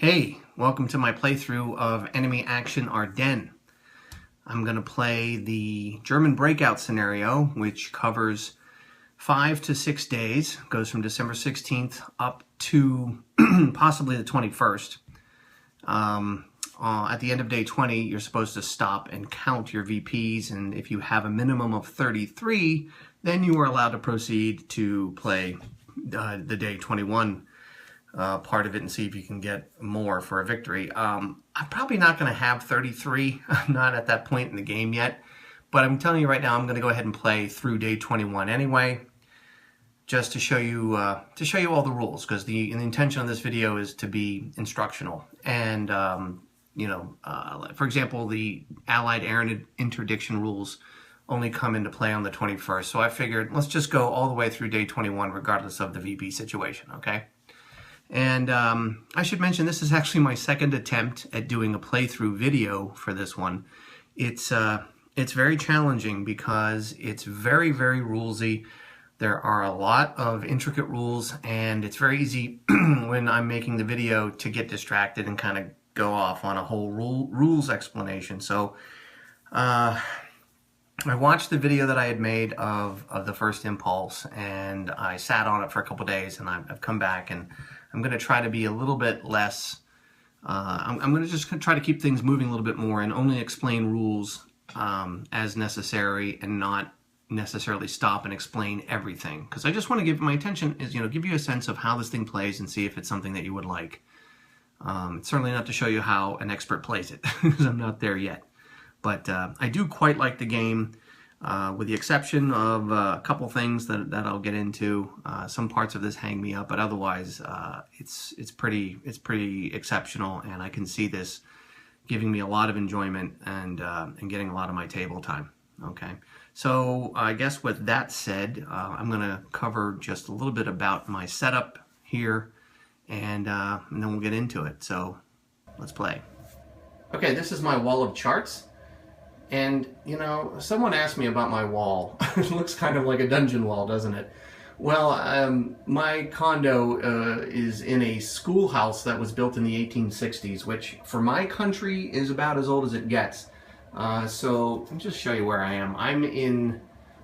Hey, welcome to my playthrough of Enemy Action Ardennes. I'm going to play the German breakout scenario, which covers 5 to 6 days, goes from December 16th up to possibly the 21st. At the end of day 20, you're supposed to stop and count your VPs, and if you have a minimum of 33, then you are allowed to proceed to play the day 21 part of it and see if you can get more for a victory. I'm probably not going to have 33. I'm not at that point in the game yet, but I'm telling you right now, I'm going to go ahead and play through day 21 anyway, just to show you all the rules, because the intention of this video is to be instructional. And for example, the Allied air interdiction rules only come into play on the 21st. So I figured let's just go all the way through day 21, regardless of the VP situation. Okay. And I should mention, this is actually my second attempt at doing a playthrough video for this one. It's very challenging because it's very, very rulesy. There are a lot of intricate rules, and it's very easy when I'm making the video to get distracted and kind of go off on a whole rules explanation. So I watched the video that I had made of the first impulse, and I sat on it for a couple days, and I've come back, and I'm going to try to be a little bit less, I'm going to just try to keep things moving a little bit more and only explain rules as necessary, and not necessarily stop and explain everything. Because I just want to give, my intention is, give you a sense of how this thing plays and see if it's something that you would like. It's certainly not to show you how an expert plays it, because I'm not there yet. But I do quite like the game, with the exception of a couple things that I'll get into. Some parts of this hang me up, but otherwise it's pretty exceptional, and I can see this giving me a lot of enjoyment and getting a lot of my table time. Okay, so I guess with that said, I'm going to cover just a little bit about my setup here, and then we'll get into it. So let's play. Okay, this is my wall of charts. And, someone asked me about my wall. It looks kind of like a dungeon wall, doesn't it? Well, my condo is in a schoolhouse that was built in the 1860s, which for my country is about as old as it gets. So let me just show you where I am. I'm in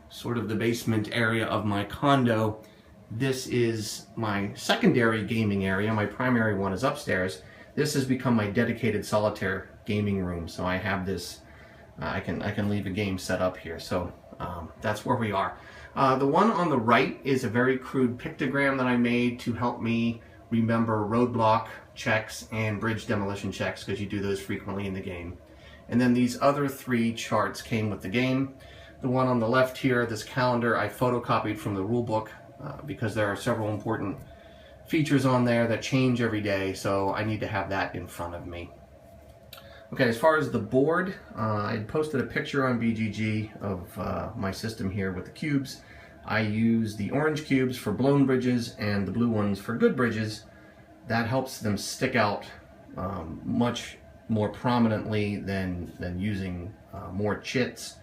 sort of the basement area of my condo. This is my secondary gaming area. My primary one is upstairs. This has become my dedicated solitaire gaming room. So I have this... I can leave a game set up here, so that's where we are. The one on the right is a very crude pictogram that I made to help me remember roadblock checks and bridge demolition checks, because you do those frequently in the game. And then these other three charts came with the game. The one on the left here, this calendar, I photocopied from the rule book because there are several important features on there that change every day, so I need to have that in front of me. Okay, as far as the board, I posted a picture on BGG of my system here with the cubes. I use the orange cubes for blown bridges and the blue ones for good bridges. That helps them stick out much more prominently than using more chits.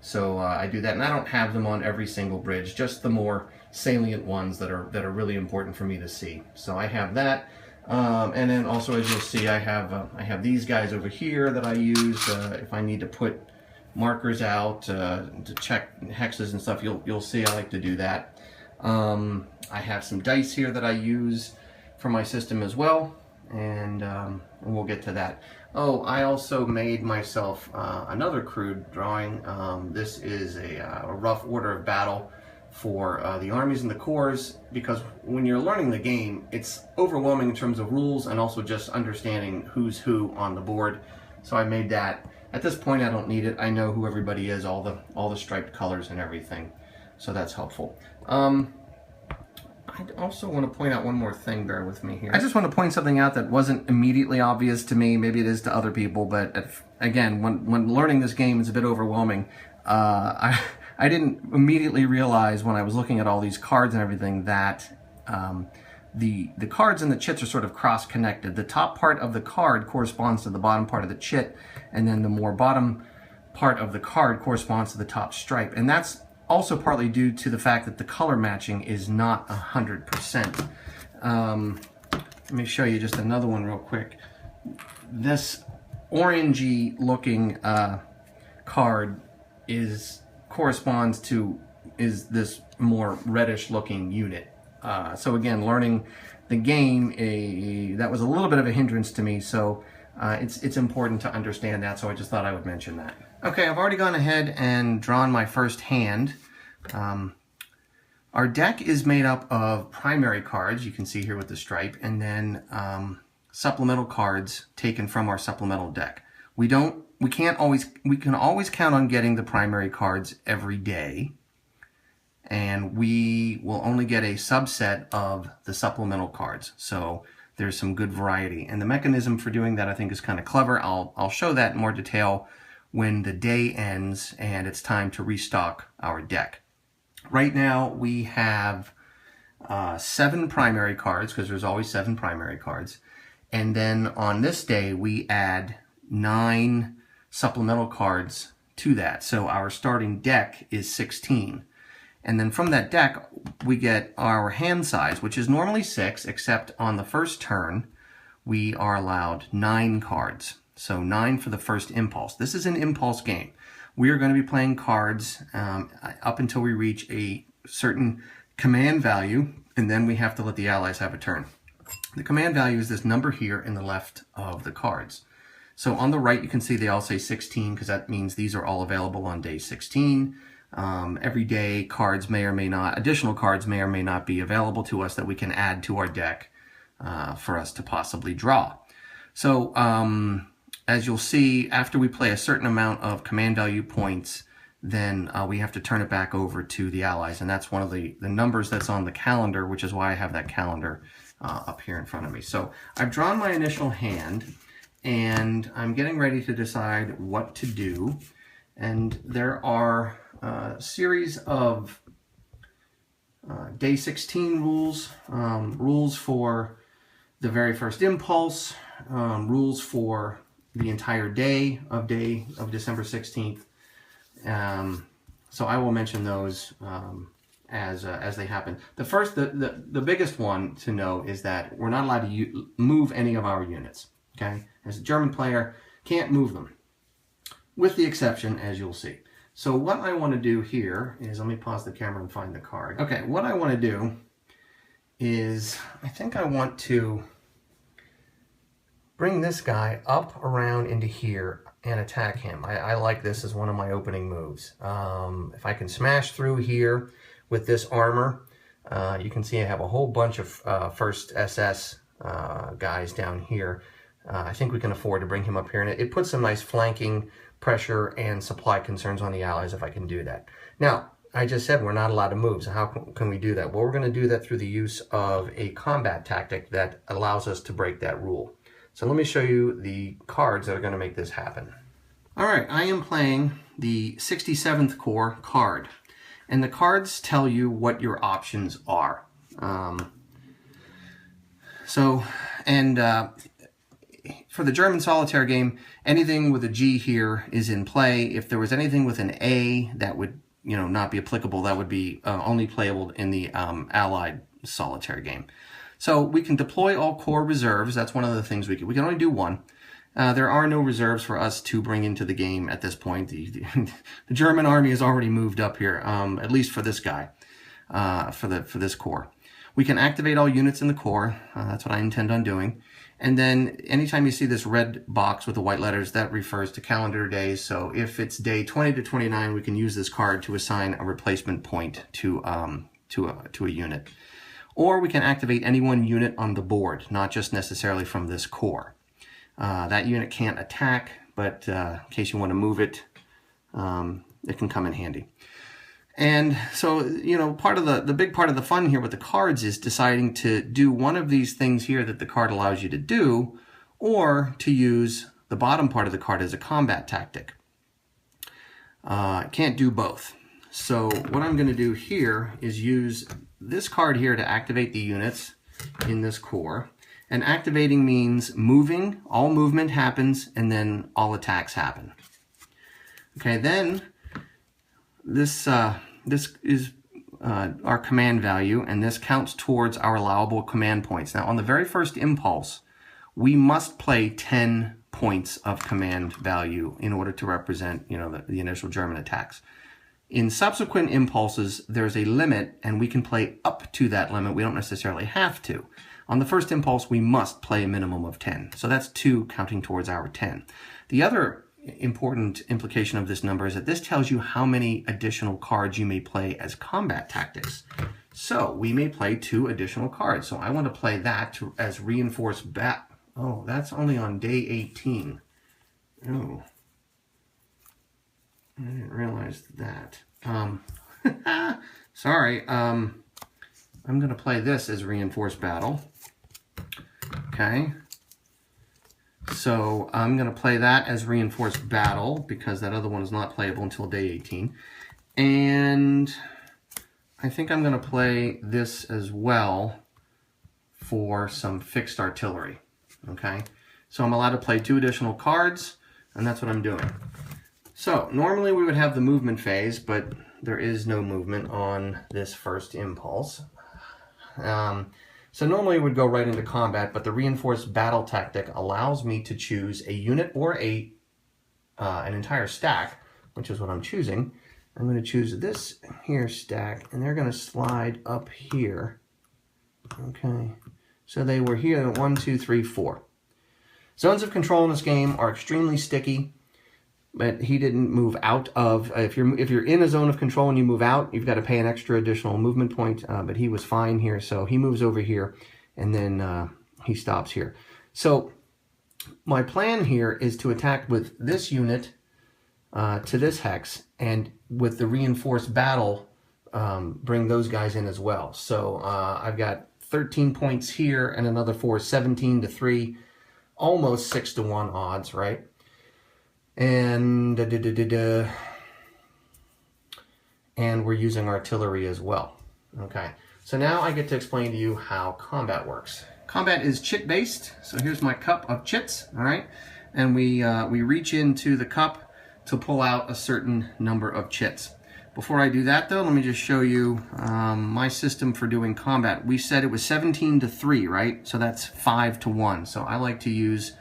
So I do that, and I don't have them on every single bridge, just the more salient ones that are really important for me to see. So I have that. And then also, as you'll see, I have these guys over here that I use if I need to put markers out to check hexes and stuff. You'll see I like to do that. I have some dice here that I use for my system as well, and we'll get to that. Oh, I also made myself another crude drawing. This is a rough order of battle for the armies and the corps, because when you're learning the game, it's overwhelming in terms of rules and also just understanding who's who on the board. So I made that. At this point, I don't need it. I know who everybody is, all the striped colors and everything. So that's helpful. I also want to point out one more thing. Bear with me here. I just want to point something out that wasn't immediately obvious to me. Maybe it is to other people, but again, when learning this game, it's a bit overwhelming. I didn't immediately realize when I was looking at all these cards and everything that the cards and the chits are sort of cross-connected. The top part of the card corresponds to the bottom part of the chit, and then the more bottom part of the card corresponds to the top stripe. And that's also partly due to the fact that the color matching is not 100%. Let Let me show you just another one real quick. This orangey looking card corresponds to this more reddish looking unit. So again, learning the game, that was a little bit of a hindrance to me, so it's important to understand that, so I just thought I would mention that. Okay, I've already gone ahead and drawn my first hand. Our deck is made up of primary cards, you can see here with the stripe, and then supplemental cards taken from our supplemental deck. We can always count on getting the primary cards every day, and we will only get a subset of the supplemental cards. So there's some good variety, and the mechanism for doing that I think is kind of clever. I'll show that in more detail when the day ends and it's time to restock our deck. Right now we have 7 primary cards, because there's always 7 primary cards, and then on this day we add 9 supplemental cards to that. So our starting deck is 16. And then from that deck, we get our hand size, which is normally 6, except on the first turn, we are allowed 9 cards. So 9 for the first impulse. This is an impulse game. We are going to be playing cards up until we reach a certain command value, and then we have to let the allies have a turn. The command value is this number here in the left of the cards. So on the right, you can see they all say 16, because that means these are all available on day 16. Every day, additional cards may or may not be available to us that we can add to our deck for us to possibly draw. So as you'll see, after we play a certain amount of command value points, then we have to turn it back over to the allies, and that's one of the numbers that's on the calendar, which is why I have that calendar up here in front of me. So I've drawn my initial hand, and I'm getting ready to decide what to do, and there are a series of day 16 rules, rules for the very first impulse, rules for the entire day of December 16th. So I will mention those as they happen. The biggest one to know is that we're not allowed to move any of our units. Okay, as a German player, can't move them, with the exception, as you'll see. So what I want to do here is, let me pause the camera and find the card. Okay, what I want to do is, I think I want to bring this guy up around into here and attack him. I like this as one of my opening moves. If I can smash through here with this armor, you can see I have a whole bunch of first SS guys down here. I think we can afford to bring him up here, and it puts some nice flanking pressure and supply concerns on the allies if I can do that. Now, I just said we're not allowed to move, so how can we do that? Well, we're going to do that through the use of a combat tactic that allows us to break that rule. So let me show you the cards that are going to make this happen. All right, I am playing the 67th Corps card, and the cards tell you what your options are. For the German solitaire game, anything with a G here is in play. If there was anything with an A that would, not be applicable, that would be only playable in the Allied solitaire game. So we can deploy all core reserves. That's one of the things we can only do one. There are no reserves for us to bring into the game at this point. The German army has already moved up here, at least for this guy, for this core. We can activate all units in the core. That's what I intend on doing. And then anytime you see this red box with the white letters, that refers to calendar days. So if it's day 20 to 29, we can use this card to assign a replacement point to a unit. Or we can activate any one unit on the board, not just necessarily from this core. That unit can't attack, but in case you want to move it, it can come in handy. And so, part of the big part of the fun here with the cards is deciding to do one of these things here that the card allows you to do, or to use the bottom part of the card as a combat tactic. Can't do both. So what I'm going to do here is use this card here to activate the units in this core. And activating means moving, all movement happens, and then all attacks happen. Okay, then this is our command value, and this counts towards our allowable command points. Now, on the very first impulse, we must play 10 points of command value in order to represent, the initial German attacks. In subsequent impulses, there's a limit, and we can play up to that limit. We don't necessarily have to. On the first impulse, we must play a minimum of 10. So that's 2 counting towards our 10. The other important implication of this number is that this tells you how many additional cards you may play as combat tactics. So we may play 2 additional cards. So I want to play that as reinforced bat. Oh, that's only on day 18. Oh, I didn't realize that. Sorry. I'm going to play this as reinforced battle. Okay. So I'm going to play that as reinforced battle because that other one is not playable until day 18. And I think I'm going to play this as well for some fixed artillery. Okay. So I'm allowed to play 2 additional cards, and that's what I'm doing. So normally we would have the movement phase, but there is no movement on this first impulse. So normally we would go right into combat, but the reinforced battle tactic allows me to choose a unit or an entire stack, which is what I'm choosing. I'm going to choose this here stack, and they're going to slide up here. Okay, so they were here 1, 2, 3, 4. Zones of control in this game are extremely sticky, but he didn't move out of. If you're in a zone of control and you move out, you've got to pay an extra additional movement point. But he was fine here, so he moves over here, and then he stops here. So my plan here is to attack with this unit to this hex, and with the reinforced battle, bring those guys in as well. So I've got 13 points here, and another 4, 17 to 3, almost 6 to 1 odds, right? And and we're using artillery as well. Okay, so now I get to explain to you how combat works. Combat is chit based. So here's my cup of chits. All right, and we reach into the cup to pull out a certain number of chits. Before I do that, though, let me just show you my system for doing combat. We said it was 17 to 3, right? So that's 5 to 1. So I like to use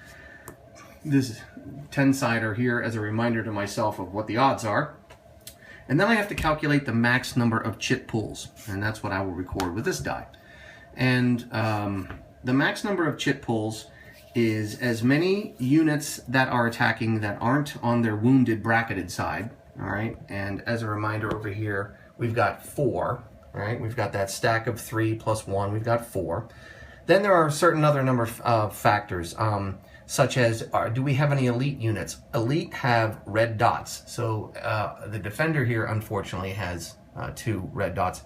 this 10-sider here as a reminder to myself of what the odds are. And then I have to calculate the max number of chit pools, and that's what I will record with this die. And the max number of chit pools is as many units that are attacking that aren't on their wounded bracketed side, all right? And as a reminder over here, we've got 4, all right? We've got that stack of 3 plus 1, we've got 4. Then there are a certain other number of factors, such as, do we have any elite units? Elite have red dots. So the defender here, unfortunately, has 2 red dots.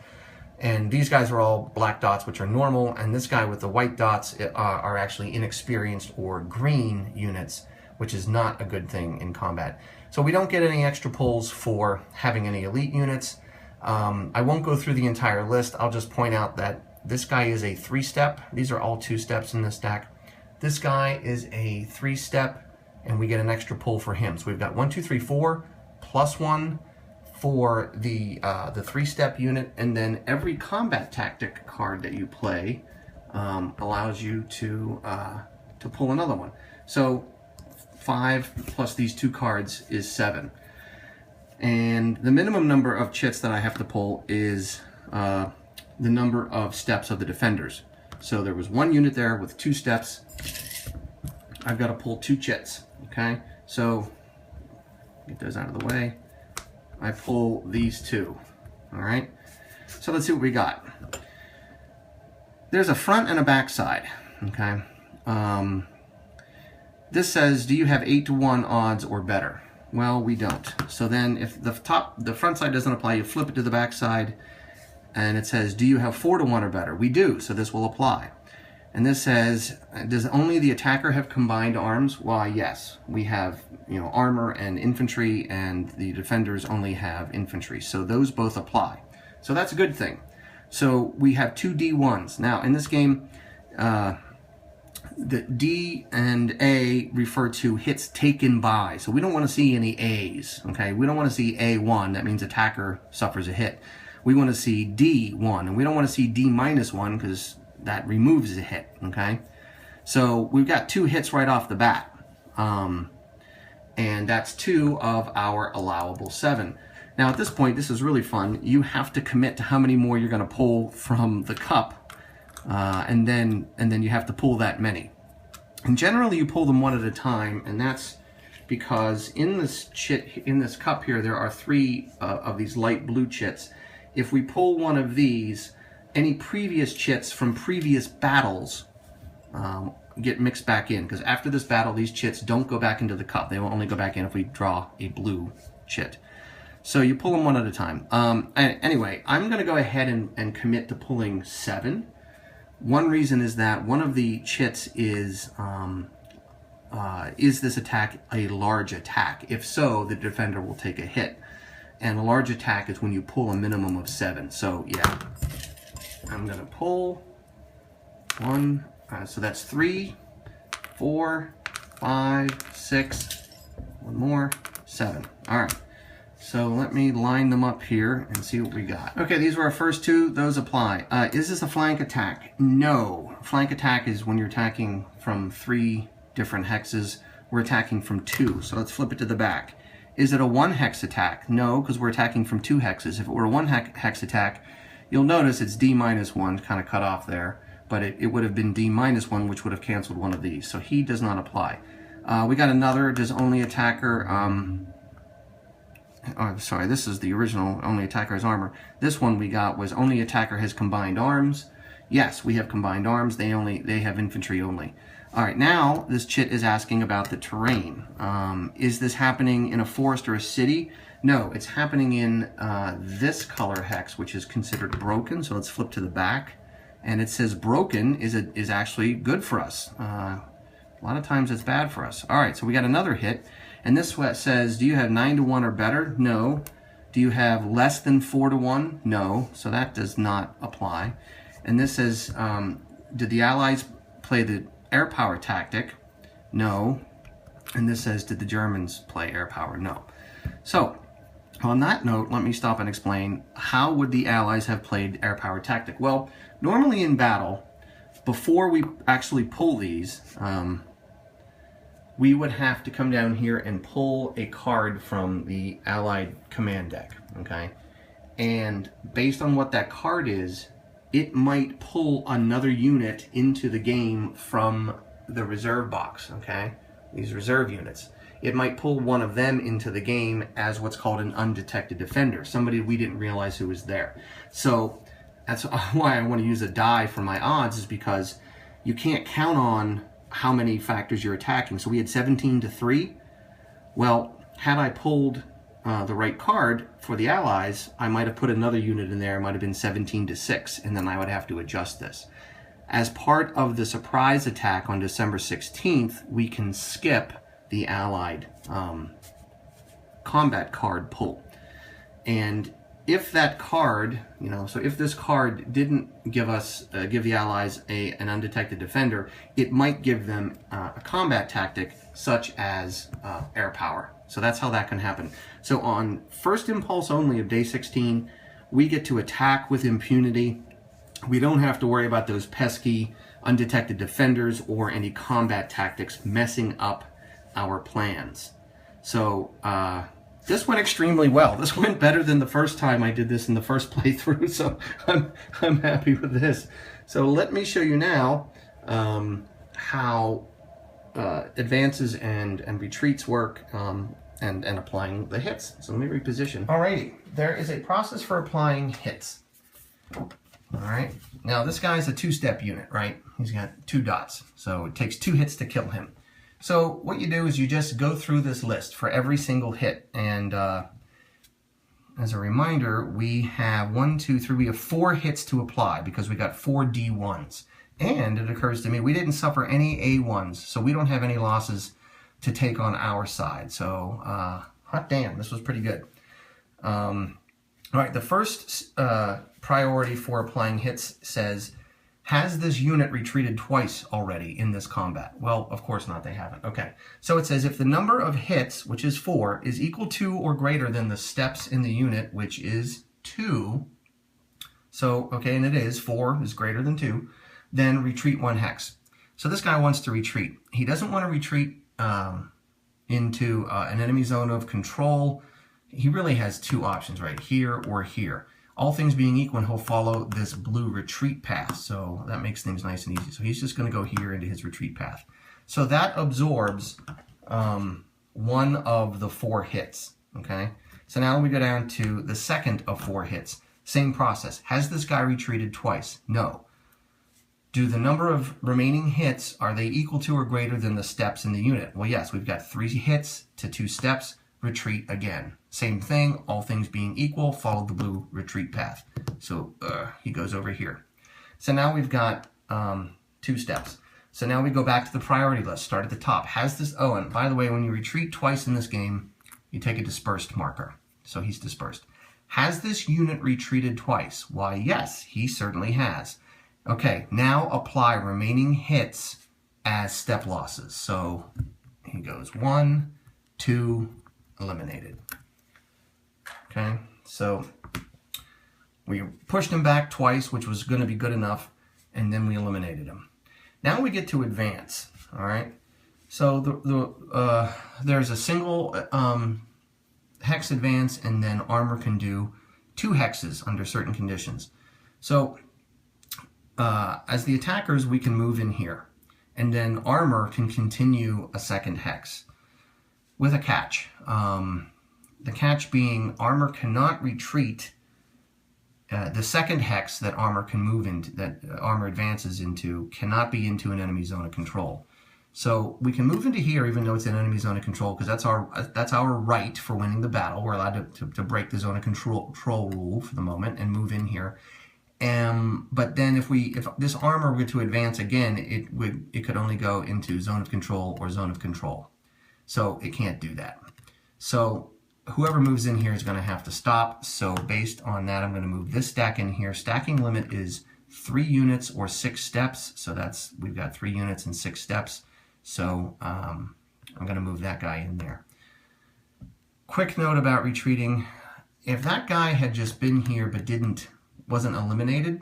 And these guys are all black dots, which are normal. And this guy with the white dots are actually inexperienced or green units, which is not a good thing in combat. So we don't get any extra pulls for having any elite units. I won't go through the entire list. I'll just point out that this guy is a 3-step. These are all 2 steps in this stack. This guy is a 3-step, and we get an extra pull for him. So we've got 1, 2, 3, 4, plus 1 for the 3-step unit, and then every combat tactic card that you play allows you to pull another one. So 5 plus these 2 cards is 7. And the minimum number of chits that I have to pull is the number of steps of the defenders. So there was 1 unit there with 2 steps. I've got to pull 2 chits, okay? So get those out of the way. I pull these 2, all right? So let's see what we got. There's a front and a back side, okay? This says, do you have 8 to 1 odds or better? Well, we don't. So then if the front side doesn't apply, you flip it to the back side, and it says, do you have 4 to 1 or better? We do, so this will apply. And this says, does only the attacker have combined arms? Why, yes. We have, armor and infantry, and the defenders only have infantry. So those both apply. So that's a good thing. So we have 2 D1s. Now, in this game, the D and A refer to hits taken by. So we don't want to see any A's, okay? We don't want to see A1. That means attacker suffers a hit. We want to see D1, and we don't want to see D-1 because that removes a hit, okay? So we've got 2 hits right off the bat, and that's 2 of our allowable 7. Now at this point, this is really fun. You have to commit to how many more you're going to pull from the cup, and then you have to pull that many. And generally you pull them one at a time, and that's because in this cup here there are 3 of these light blue chits. If we pull one of these, any previous chits from previous battles get mixed back in, because after this battle these chits don't go back into the cup. They will only go back in if we draw a blue chit. So you pull them one at a time. Anyway, I'm going to go ahead and commit to pulling 7. One reason is that one of the chits is this attack a large attack? If so, the defender will take a hit. And a large attack is when you pull a minimum of 7. So yeah, I'm going to pull 1. So that's 3, 4, 5, 6, 1 more, 7. All right. So let me line them up here and see what we got. Okay, these were our first 2. Those apply. Is this a flank attack? No. Flank attack is when you're attacking from 3 different hexes. We're attacking from 2. So let's flip it to the back. Is it a 1 hex attack? No, because we're attacking from 2 hexes. If it were a 1 hex attack, you'll notice it's D-1 kind of cut off there. But it would have been D-1, which would have canceled one of these. So he does not apply. We got another, does only attacker... oh, sorry, this is the original only attacker has armor. This one we got was only attacker has combined arms. Yes, we have combined arms. They have infantry only. All right, now this chit is asking about the terrain. Is this happening in a forest or a city? No, it's happening in this color hex, which is considered broken. So let's flip to the back, and it says broken is actually good for us. A lot of times it's bad for us. All right, so we got another hit. And this says, do you have 9-1 or better? No. Do you have less than 4-1? No. So that does not apply. And this says, did the Allies play the air power tactic? No. And this says, did the Germans play air power? No. So on that note, let me stop and explain, how would the Allies have played air power tactic? Well, normally in battle, before we actually pull these, we would have to come down here and pull a card from the Allied command deck, okay? And based on what that card is, it might pull another unit into the game from the reserve box, okay? These reserve units. It might pull one of them into the game as what's called an undetected defender, somebody we didn't realize who was there. So that's why I want to use a die for my odds, is because you can't count on how many factors you're attacking. So we had 17-3. Well, had I pulled the right card for the Allies, I might have put another unit in there. It might have been 17-6, and then I would have to adjust this. As part of the surprise attack on December 16th, we can skip the Allied combat card pull. And if that card, so if this card didn't give us, give the Allies an undetected defender, it might give them a combat tactic such as air power. So that's how that can happen. So on first impulse only of day 16, we get to attack with impunity. We don't have to worry about those pesky undetected defenders or any combat tactics messing up our plans. So this went extremely well. This went better than the first time I did this in the first playthrough, so I'm happy with this. So let me show you now how advances and retreats work and applying the hits. So let me reposition. Alrighty, there is a process for applying hits. Alright, now this guy's a 2-step unit, right? He's got 2 dots, so it takes 2 hits to kill him. So what you do is you just go through this list for every single hit, and as a reminder, we have 1, 2, 3, we have 4 hits to apply because we got 4 D1s. And it occurs to me we didn't suffer any A1s, so we don't have any losses to take on our side. So hot damn, this was pretty good. All right, the first priority for applying hits says, has this unit retreated twice already in this combat? Well, of course not, they haven't. Okay, so it says if the number of hits, which is 4, is equal to or greater than the steps in the unit, which is 2, So, okay, and it is 4 is greater than 2. Then retreat 1 hex. So this guy wants to retreat. He doesn't want to retreat into an enemy zone of control. He really has 2 options, right? Here or here. All things being equal, he'll follow this blue retreat path. So that makes things nice and easy. So he's just going to go here into his retreat path. So that absorbs 1 of the 4 hits, okay? So now we go down to the second of 4 hits. Same process. Has this guy retreated twice? No. Do the number of remaining hits, are they equal to or greater than the steps in the unit? Well, yes, we've got 3 hits to 2 steps, retreat again. Same thing, all things being equal, follow the blue retreat path. So he goes over here. So now we've got 2 steps. So now we go back to the priority list, start at the top. Has this, oh, and by the way, when you retreat twice in this game, you take a dispersed marker. So he's dispersed. Has this unit retreated twice? Why, yes, he certainly has. Okay, now apply remaining hits as step losses. So he goes 1, 2, eliminated. Okay, so we pushed him back twice, which was going to be good enough, and then we eliminated him. Now we get to advance, all right? So there's a single hex advance, and then armor can do 2 hexes under certain conditions. So as the attackers, we can move in here, and then armor can continue a second hex with a catch. The catch being armor cannot retreat. The second hex that armor can move into, that armor advances into, cannot be into an enemy zone of control. So we can move into here even though it's an enemy zone of control, because that's our right for winning the battle. We're allowed to break the zone of control rule for the moment and move in here. But then if this armor were to advance again, it could only go into zone of control or zone of control. So it can't do that. So whoever moves in here is going to have to stop. So based on that, I'm going to move this stack in here. Stacking limit is 3 units or 6 steps. So we've got 3 units and 6 steps. So I'm going to move that guy in there. Quick note about retreating. If that guy had just been here but wasn't eliminated,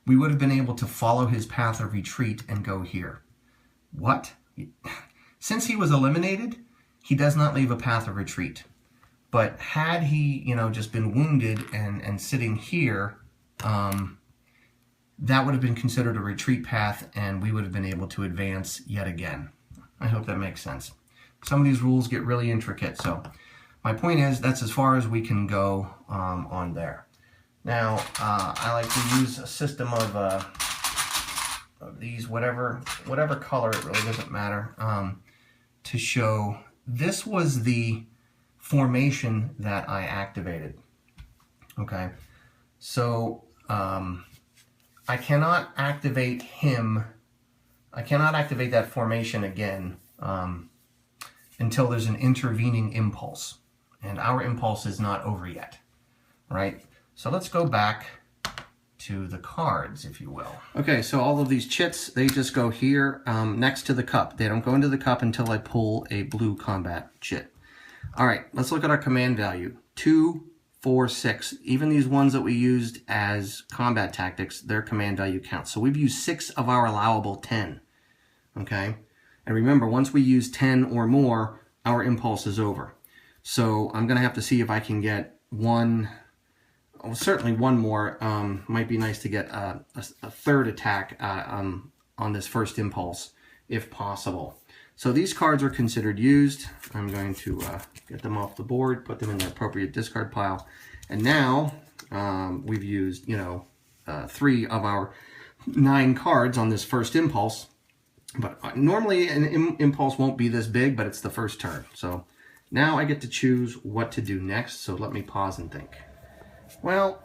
we would have been able to follow his path of retreat and go here. What? Since he was eliminated, he does not leave a path of retreat. But had he, just been wounded and sitting here, that would have been considered a retreat path, and we would have been able to advance yet again. I hope that makes sense. Some of these rules get really intricate, so my point is that's as far as we can go on there. Now, I like to use a system of these, whatever color, it really doesn't matter, to show this was the formation that I activated. Okay, so I cannot activate him. I cannot activate that formation again until there's an intervening impulse, and our impulse is not over yet, right? So let's go back to the cards, if you will. Okay, so all of these chits, they just go here next to the cup. They don't go into the cup until I pull a blue combat chit. All right, let's look at our command value. 2, 4, 6. Even these ones that we used as combat tactics, their command value counts. So we've used 6 of our allowable 10. Okay? And remember, once we use 10 or more, our impulse is over. So I'm going to have to see if I can get one, well, certainly one more. Might be nice to get a third attack on this first impulse, if possible. So these cards are considered used. I'm going to get them off the board, put them in the appropriate discard pile. And now we've used, 3 of our 9 cards on this first impulse. But normally an impulse won't be this big, but it's the first turn. So now I get to choose what to do next. So let me pause and think. Well,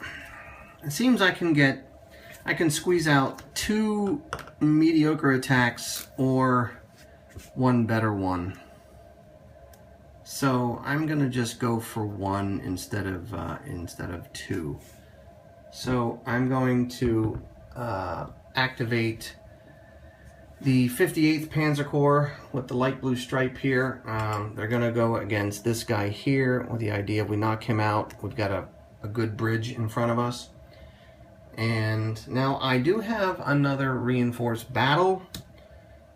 it seems I can squeeze out 2 mediocre attacks or 1 better one. So I'm gonna just go for 1 instead of 2. So I'm going to activate the 58th Panzer Corps with the light blue stripe here. They're gonna go against this guy here with the idea if we knock him out, we've got a good bridge in front of us. And now I do have another reinforced battle,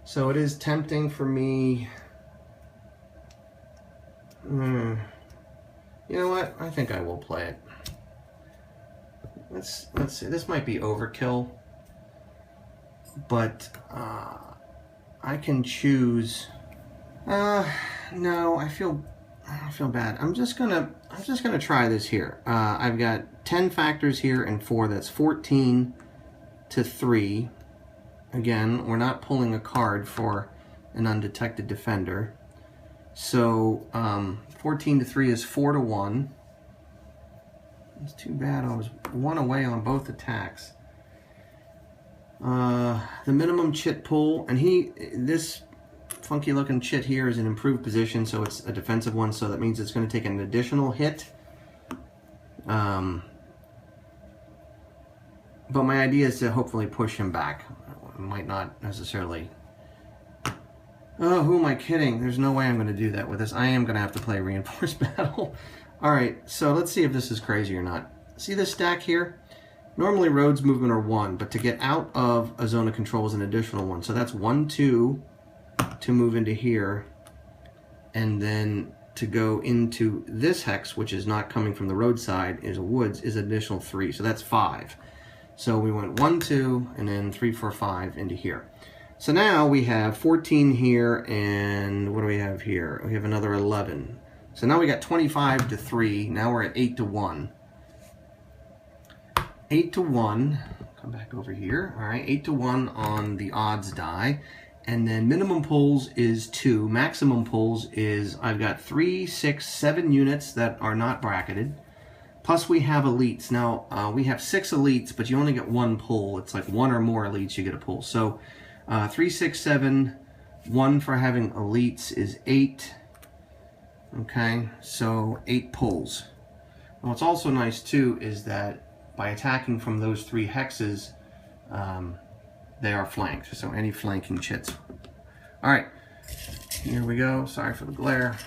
so it is tempting for me. You know what? I think I will play it. Let's see. This might be overkill, but I can choose. No, I feel bad. I'm just gonna try this here. I've got 10 factors here and 4. That's 14 to 3. Again, we're not pulling a card for an undetected defender. So 14 to 3 is 4 to 1. It's too bad I was 1 away on both attacks. The minimum chit pull, and this funky looking chit here is an improved position, so it's a defensive one, so that means it's going to take an additional hit. But my idea is to hopefully push him back. I might not necessarily. Oh, who am I kidding? There's no way I'm going to do that with this. I am going to have to play reinforced battle. Alright, so let's see if this is crazy or not. See this stack here? Normally roads movement are 1, but to get out of a zone of control is an additional 1. So that's 1, 2 to move into here. And then to go into this hex, which is not coming from the roadside, is a woods, is additional 3. So that's 5. So we went 1, 2, and then 3, 4, 5 into here. So now we have 14 here, and what do we have here? We have another 11. So now we got 25 to 3. Now we're at 8 to 1. 8 to 1. Come back over here. All right, 8 to 1 on the odds die. And then minimum pulls is 2. Maximum pulls is, I've got 3, 6, 7 units that are not bracketed. Plus we have elites. Now, we have 6 elites, but you only get 1 pull. It's like 1 or more elites you get a pull. So 3, 6, 7, 1 for having elites is 8. Okay, so 8 pulls. And what's also nice too is that by attacking from those 3 hexes, they are flanked. So any flanking chits. All right, here we go. Sorry for the glare.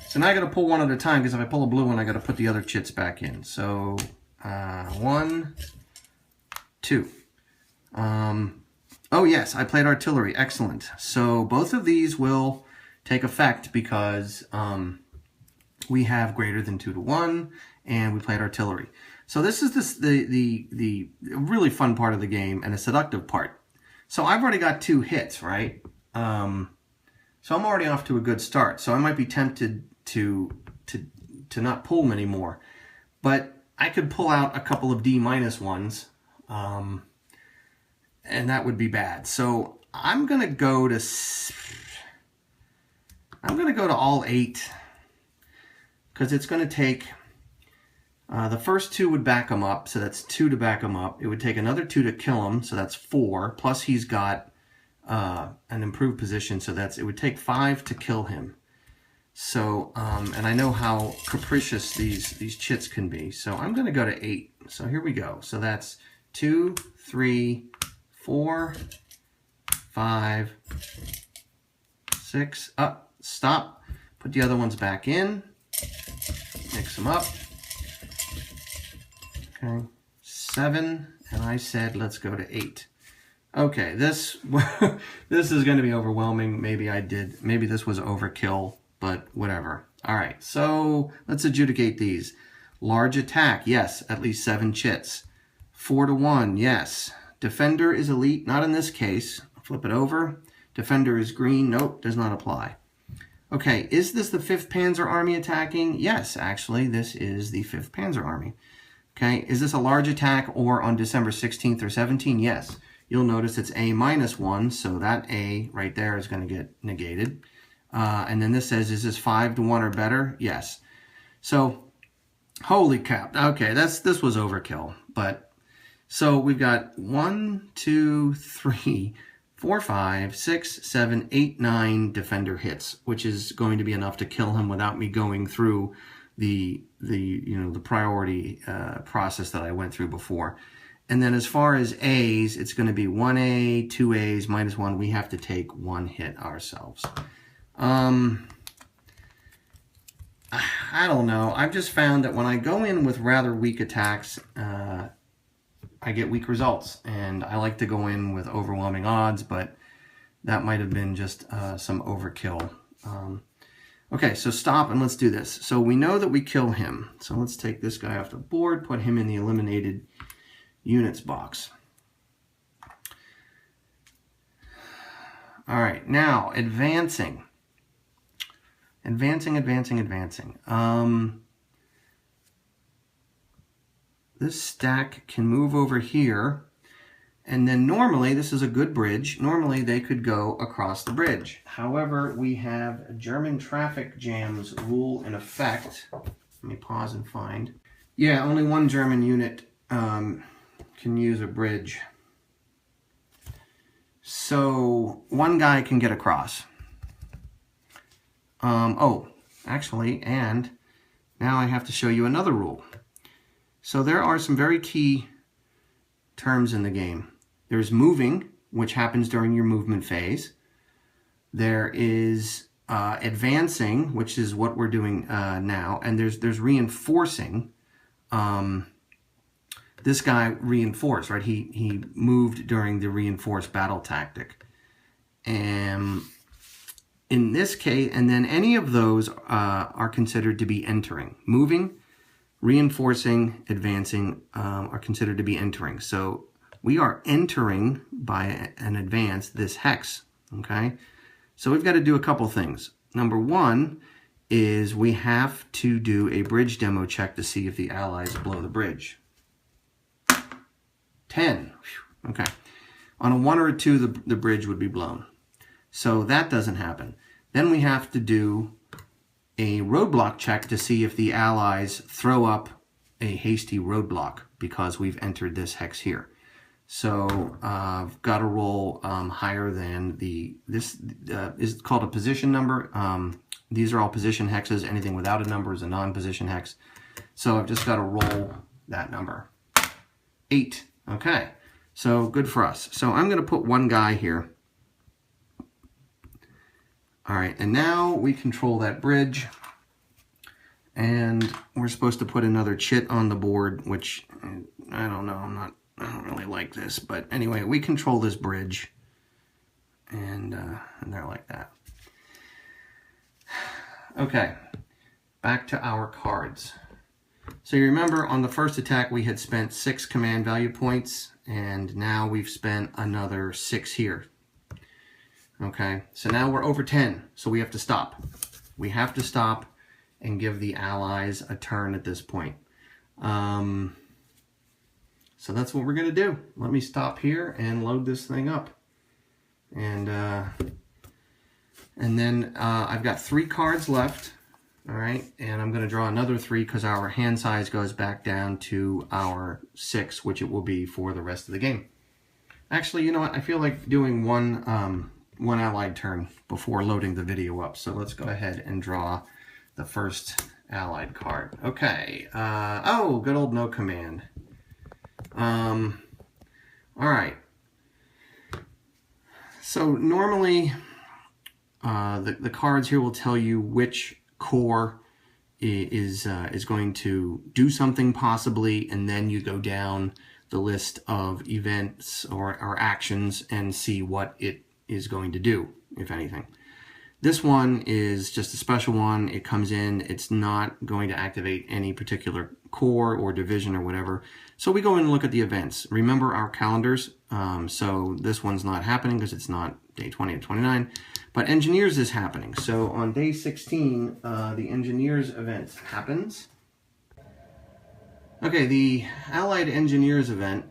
So now I got to pull one at a time, because if I pull a blue one, I got to put the other chits back in. So 1, 2. Oh yes, I played artillery. Excellent. So both of these will take effect because we have greater than 2 to 1, and we played artillery. So this is the really fun part of the game, and a seductive part. So I've already got 2 hits, right? So I'm already off to a good start. So I might be tempted to not pull many more, but I could pull out a couple of D- ones, and that would be bad. So I'm gonna go to all 8, because it's going to take, the first 2 would back him up, so that's 2 to back him up. It would take another 2 to kill him, so that's 4, plus he's got an improved position, so it would take 5 to kill him. So, and I know how capricious these chits can be, so I'm going to go to 8. So here we go. So that's 2, 3, 4, 5, 6, up. Stop, put the other ones back in, mix them up. Okay, 7, and I said let's go to 8. Okay, this this is going to be overwhelming. Maybe this was overkill, but whatever. All right, so let's adjudicate these. Large attack, yes, at least 7 chits. 4 to 1, yes. Defender is elite, not in this case. Flip it over. Defender is green, nope, does not apply. Okay, is this the 5th Panzer Army attacking? Yes, actually, this is the 5th Panzer Army. Okay, is this a large attack or on December 16th or 17th? Yes. You'll notice it's A-1, so that A right there is going to get negated. And then this says, is this 5 to 1 or better? Yes. So, holy crap. Okay, this was overkill. But, so we've got 1, 2, 3... 4, 5, 6, 7, 8, 9 defender hits, which is going to be enough to kill him without me going through the priority process that I went through before. And then as far as A's, it's going to be 1A, 2 A's, -1. We have to take 1 hit ourselves. I don't know. I've just found that when I go in with rather weak attacks, I get weak results. And I like to go in with overwhelming odds, but that might have been just some overkill. Okay, so stop and let's do this. So we know that we kill him. So let's take this guy off the board, put him in the eliminated units box. All right, now advancing. Advancing. This stack can move over here, and then normally, this is a good bridge, normally they could go across the bridge. However, we have German traffic jams rule in effect. Let me pause and find. Yeah, only one German unit can use a bridge. So one guy can get across. Oh, actually, and now I have to show you another rule. So there are some very key terms in the game. There's moving, which happens during your movement phase. There is advancing, which is what we're doing now, and there's reinforcing. This guy reinforced, right? He moved during the reinforced battle tactic. And in this case, and then any of those are considered to be entering. Moving, reinforcing, advancing are considered to be entering. So we are entering by an advance this hex, okay? So we've got to do a couple things. Number one is we have to do a bridge demo check to see if the allies blow the bridge. 10. Okay. On a 1 or a 2, the bridge would be blown. So that doesn't happen. Then we have to do a roadblock check to see if the allies throw up a hasty roadblock because we've entered this hex here. So I've got to roll higher than this is called a position number. These are all position hexes. Anything without a number is a non-position hex. So I've just got to roll that number. 8. Okay, so good for us. So I'm going to put one guy here. All right, and now we control that bridge. And we're supposed to put another chit on the board, which I don't know, I don't really like this. But anyway, we control this bridge. And they're like that. Okay, back to our cards. So you remember on the first attack we had spent 6 command value points, and now we've spent another 6 here. Okay, so now we're over 10, so we have to stop. We have to stop and give the allies a turn at this point. So that's what we're going to do. Let me stop here and load this thing up. And then I've got 3 cards left. All right, and I'm going to draw another 3 because our hand size goes back down to our 6, which it will be for the rest of the game. Actually, you know what? I feel like doing one allied turn before loading the video up. So let's go ahead and draw the first allied card. Okay. Oh, good old no command. All right. So normally, the cards here will tell you which core is going to do something possibly, and then you go down the list of events or actions and see what it is going to do, if anything. This one is just a special one. It comes in, it's not going to activate any particular core or division or whatever. So we go in and look at the events. Remember our calendars. So this one's not happening because it's not day 20 and 29. But Engineers is happening. So on day 16, the Engineers event happens. Okay, the Allied Engineers event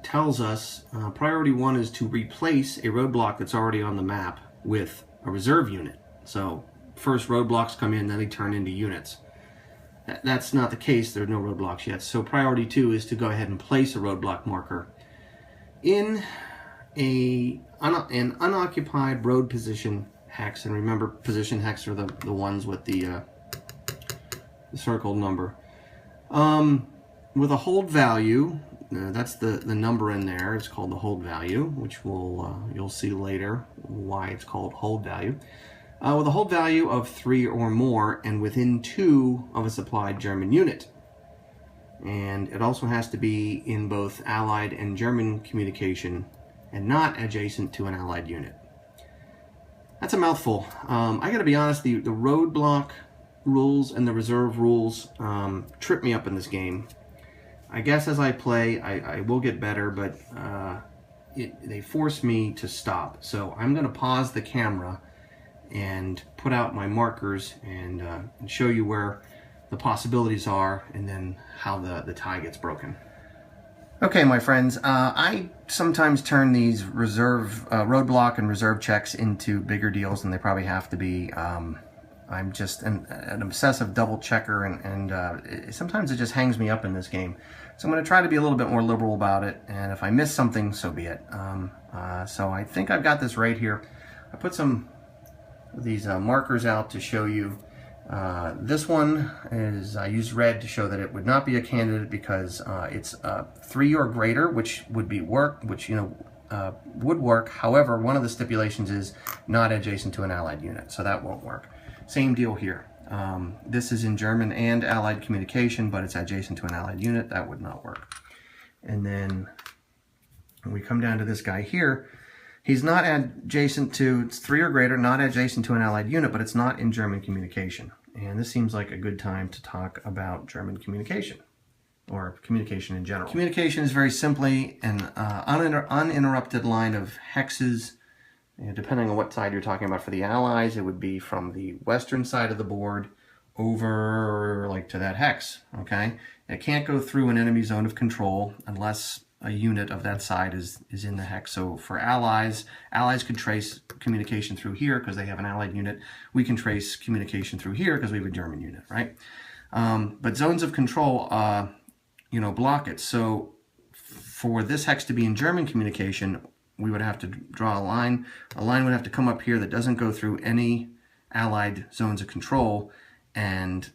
tells us priority 1 is to replace a roadblock that's already on the map with a reserve unit. So first roadblocks come in, then they turn into units. That's not the case. There are no roadblocks yet. So priority 2 is to go ahead and place a roadblock marker in an unoccupied road position hex. And remember, position hex are the ones with the circled number. With a hold value, that's the number in there. It's called the hold value, which you'll see later why it's called hold value. With a hold value of 3 or more and within 2 of a supplied German unit. And it also has to be in both Allied and German communication and not adjacent to an Allied unit. That's a mouthful. I gotta be honest, the roadblock rules and the reserve rules trip me up in this game. I guess as I play, I will get better, but they force me to stop. So I'm gonna pause the camera and put out my markers and show you where the possibilities are and then how the tie gets broken. Okay, my friends, I sometimes turn these reserve roadblock and reserve checks into bigger deals than they probably have to be. I'm just an obsessive double checker, and sometimes it just hangs me up in this game. So I'm going to try to be a little bit more liberal about it, and if I miss something, so be it. So I think I've got this right here. I put some of these markers out to show you. This one is, I used red to show that it would not be a candidate because it's 3 or greater, which would be would work. However, one of the stipulations is not adjacent to an Allied unit, so that won't work. Same deal here. This is in German and Allied communication, but it's adjacent to an Allied unit. That would not work. And then when we come down to this guy here, he's not adjacent to, it's 3 or greater, not adjacent to an Allied unit, but it's not in German communication. And this seems like a good time to talk about German communication, or communication in general. Communication is very simply an uninterrupted line of hexes. And depending on what side you're talking about for the Allies, it would be from the western side of the board over like to that hex, okay? It can't go through an enemy zone of control unless a unit of that side is in the hex. So for Allies could trace communication through here because they have an Allied unit. We can trace communication through here because we have a German unit, right? But zones of control, block it. So for this hex to be in German communication, we would have to draw a line. A line would have to come up here that doesn't go through any Allied zones of control, and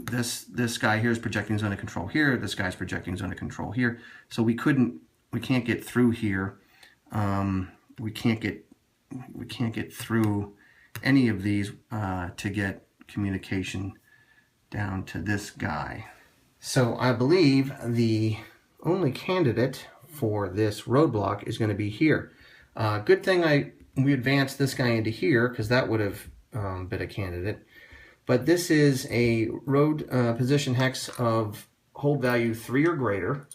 this guy here is projecting zone of control here. This guy's projecting zone of control here. So we can't get through here. We can't get through any of these to get communication down to this guy. So I believe the only candidate for this roadblock is going to be here. Good thing we advanced this guy into here because that would have been a candidate. But this is a road position hex of hold value 3 or greater.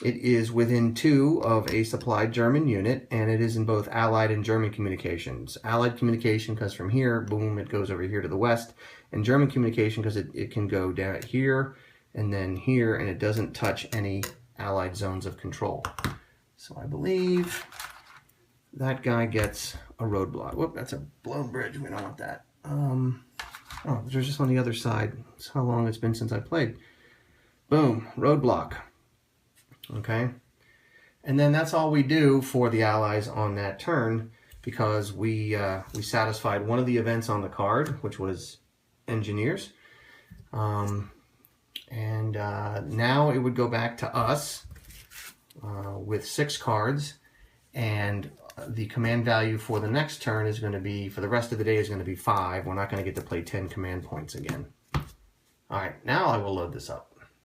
It is within 2 of a supplied German unit, and it is in both Allied and German communications. Allied communication because from here, boom, it goes over here to the west, and German communication because it can go down here and then here, and it doesn't touch any Allied zones of control. So I believe that guy gets a roadblock. Whoop, that's a blown bridge. We don't want that. Oh, they're just on the other side. That's how long it's been since I played. Boom, roadblock. Okay. And then that's all we do for the Allies on that turn because we satisfied one of the events on the card, which was engineers. Now it would go back to us with 6 cards, and the command value for the next turn is going to be, for the rest of the day, is going to be 5. We're not going to get to play 10 command points again. All right, now I will load this up.